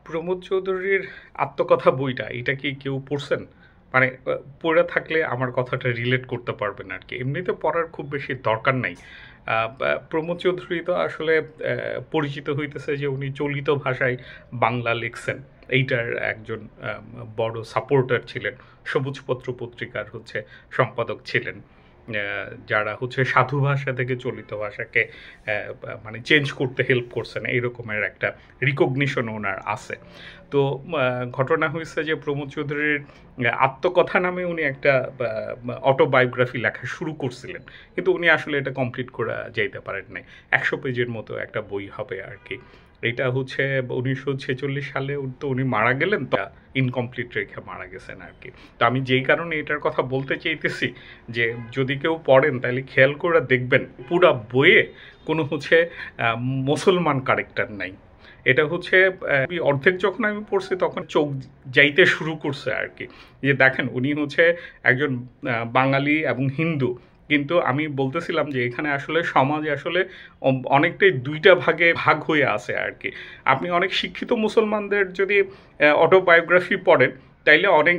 প্রমোদ চৌধুরীর আত্মকথা বইটা এটা কি কেউ পড়ছেন? মানে পড়ে থাকলে আমার কথাটা রিলেট করতে পারবেন আরকি। এমনিতে পড়ার খুব বেশি দরকার নাই। প্রমোদ চৌধুরী তো আসলে পরিচিত হইতেছে যে উনি চলিত ভাষায় বাংলা লিখছেন। এইটার একজন বড় সাপোর্টার ছিলেন। সবুজপত্র পত্রিকার সম্পাদক ছিলেন। যারা সাধু ভাষা থেকে চলিত ভাষাকে মানে চেঞ্জ করতে হেল্প করছেন এইরকমের একটা রিকগনিশন ওনার আছে। তো ঘটনা হয়েছে যে প্রমোদ চৌধুরীর আত্মকথা নামে উনি একটা অটোবায়োগ্রাফি লেখা শুরু করছিলেন, কিন্তু উনি আসলে এটা কমপ্লিট করে যাইতে পারেন নাই। 100 পেজের মতো একটা বই হবে আর কি। এটা 1946 সালে তো উনি মারা গেলেন, তো ইনকমপ্লিট রেখে মারা গেছেন আর কি। তো আমি যেই কারণে এটার কথা বলতে চাইতেছি যে যদি কেউ পড়েন তাহলে খেয়াল করে দেখবেন পুরা বইয়ে কোনো মুসলমান ক্যারেক্টার নাই। এটা অর্ধেক যখন আমি পড়ছি তখন চোখ যাইতে শুরু করছে আর কি, যে দেখেন উনি একজন বাঙালি এবং হিন্দু, কিন্তু আমি বলতেছিলাম যে এখানে আসলে সমাজে আসলে অনেকটাই দুইটা ভাগে ভাগ হয়ে আছে আর কি। আপনি অনেক শিক্ষিত মুসলমানদের যদি অটোবায়োগ্রাফি পড়েন তাইলে অনেক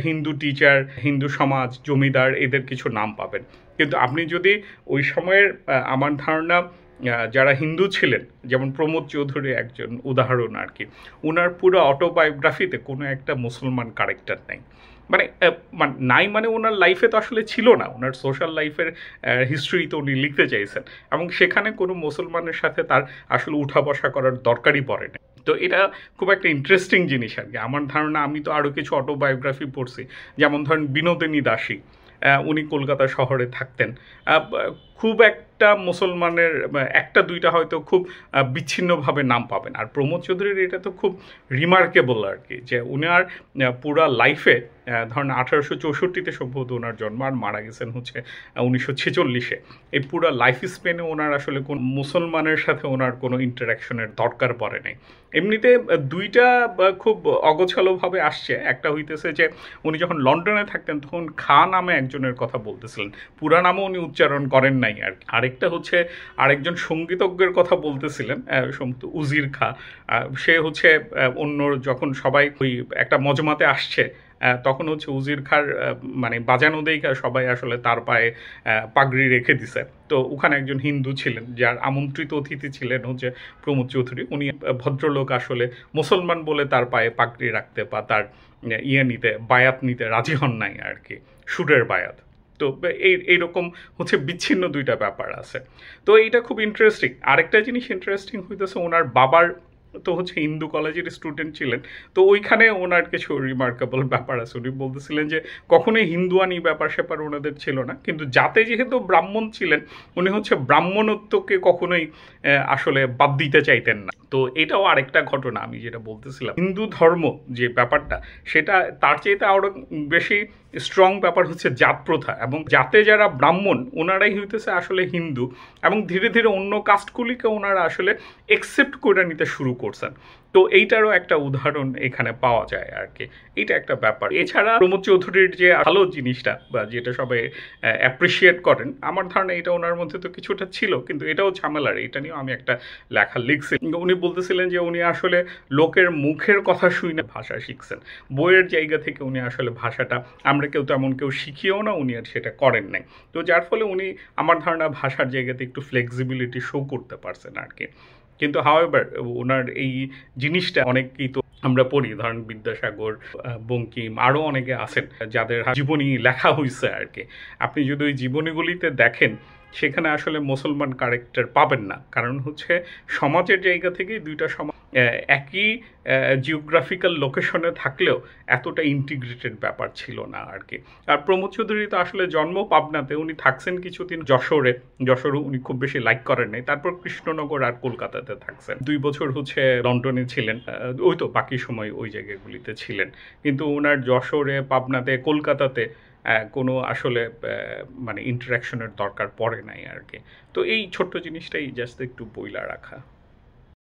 হিন্দু টিচার, হিন্দু সমাজ, জমিদার এদের কিছু নাম পাবেন। কিন্তু আপনি যদি ওই সময়ের আমার ধারণা যারা হিন্দু ছিলেন, যেমন প্রমোদ চৌধুরী একজন উদাহরণ আর কি, উনার পুরো অটোবায়োগ্রাফিতে কোনো একটা মুসলমান ক্যারেক্টার নেই। মানে নাই মানে ওনার লাইফে তো আসলে ছিল না, ওনার সোশ্যাল লাইফের হিস্ট্রি তো উনি লিখতে চাইছেন, এবং সেখানে কোনো মুসলমানের সাথে তার আসলে উঠা বসা করার দরকারই পড়ে না। তো এটা খুব একটা ইন্টারেস্টিং জিনিস আর কি। আমার ধারণা, আমি তো আরও কিছু অটোবায়োগ্রাফি পড়ছি, যেমন ধরেন বিনোদিনী দাসী, উনি কলকাতা শহরে থাকতেন। খুব একটা মুসলমানের একটা দুইটা হয়তো খুব বিচ্ছিন্নভাবে নাম পাবেন। আর প্রমোদ চৌধুরীর এটা তো খুব রিমার্কেবল আর কি, যে উনার পুরা লাইফে ধরেন 1864-তে সম্ভবত ওনার জন্ম, আর মারা গেছেন 1946-এ। এই পুরা লাইফ স্পেনে ওনার আসলে কোন মুসলমানের সাথে ওনার কোনো ইন্টারাকশনের দরকার পড়ে নাই। এমনিতে দুইটা খুব অগোছালোভাবে আসছে। একটা হইতেছে যে উনি যখন লন্ডনে থাকতেন তখন খা নামে একজনের কথা বলতেছিলেন, পুরা নামও উনি উচ্চারণ করেন নাই আর কি। আরেকটা আরেকজন সঙ্গীতজ্ঞের কথা বলতেছিলেন, উজির খা। সে অন্য যখন সবাই ওই একটা মজমাতে আসছে তখন উজির খার মানে বাজানো দেখা সবাই আসলে তার পায়ে পাগড়ি রেখে দিছে। তো ওখানে একজন হিন্দু ছিলেন যার আমন্ত্রিত অতিথি ছিলেন প্রমোদ চৌধুরী। উনি ভদ্রলোক আসলে মুসলমান বলে তার পায়ে পাগড়ি রাখতে বা তার নিতে, বায়াত নিতে রাজি হন নাই আর কি, সুরের বায়াত। তো এইরকম বিচ্ছিন্ন দুইটা ব্যাপার আছে। তো এইটা খুব ইন্টারেস্টিং। আরেকটা জিনিস ইন্টারেস্টিং হইতেছে, ওনার বাবার তো হিন্দু কলেজের স্টুডেন্ট ছিলেন। তো ওইখানে ওনার কিছু রিমার্কেবল ব্যাপার আছে। উনি বলতেছিলেন যে কখনোই হিন্দুয়ানি ব্যাপার স্যাপার ওনাদের ছিল না, কিন্তু যাতে যেহেতু ব্রাহ্মণ ছিলেন উনি ব্রাহ্মণত্বকে কখনোই আসলে বাদ দিতে চাইতেন না। তো এটাও আরেকটা ঘটনা আমি যেটা বলতেছিলাম, হিন্দু ধর্ম যে ব্যাপারটা, সেটা তার চাইতে আরও বেশি স্ট্রং ব্যাপার জাত প্রথা, এবং জাতে যারা ব্রাহ্মণ ওনারাই আসলে হিন্দু, এবং ধীরে ধীরে অন্য কাস্টগুলিকে ওনারা আসলে একসেপ্ট করে নিতে শুরু করছেন। তো এইটারও একটা উদাহরণ এখানে পাওয়া যায় আর কি। এইটা একটা ব্যাপার। এছাড়া প্রমোদ চৌধুরীর যে ভালো জিনিসটা বা যেটা সবাই অ্যাপ্রিসিয়েট করেন, আমার ধারণা এটা ওনার মধ্যে তো কিছুটা ছিল, কিন্তু এটাও ঝামেলার। এটা নিয়েও আমি একটা লেখা লিখছি। উনি বলতেছিলেন যে উনি আসলে লোকের মুখের কথা শুনে ভাষা শিখছেন, বইয়ের জায়গা থেকে উনি আসলে ভাষাটা আমরা তেমন কেউ শিখিয়েও না, উনি আর সেটা করেন নাই। তো যার ফলে উনি আমার ধারণা ভাষার জায়গাতে একটু ফ্লেক্সিবিলিটি শো করতে পারছেন আর কি। কিন্তু হাওয়েভার ওনার এই জিনিসটা অনেকেই তো আমরা পড়ি, ধরেন বিদ্যাসাগর, বঙ্কিম, আরও অনেকে আছেন যাদের জীবনী লেখা হয়েছে আর কি। আপনি যদি ওই জীবনীগুলিতে দেখেন সেখানে আসলে মুসলমান ক্যারেক্টার পাবেন না, কারণ সমাজের জায়গা থেকেই দুইটা সমাজ একই জিওগ্রাফিক্যাল লোকেশনে থাকলেও এতটা ইন্টিগ্রেটেড ব্যাপার ছিল না আর কি। আর প্রমোদ চৌধুরী তো আসলে জন্ম পাবনাতে, উনি থাকছেন কিছুদিন যশোরে উনি খুব বেশি লাইক করেন নাই, তারপর কৃষ্ণনগর আর কলকাতাতে থাকছেন। 2 বছর লন্ডনে ছিলেন, ওই তো বাকি সময় ওই জায়গাগুলিতে ছিলেন। কিন্তু ওনার যশোরে, পাবনাতে, কলকাতাতে কোনো আসলে মানে ইন্টারাকশনের দরকার পড়ে নাই আর কি। তো এই ছোট্ট জিনিসটাই জাস্ট একটু বইলা রাখা।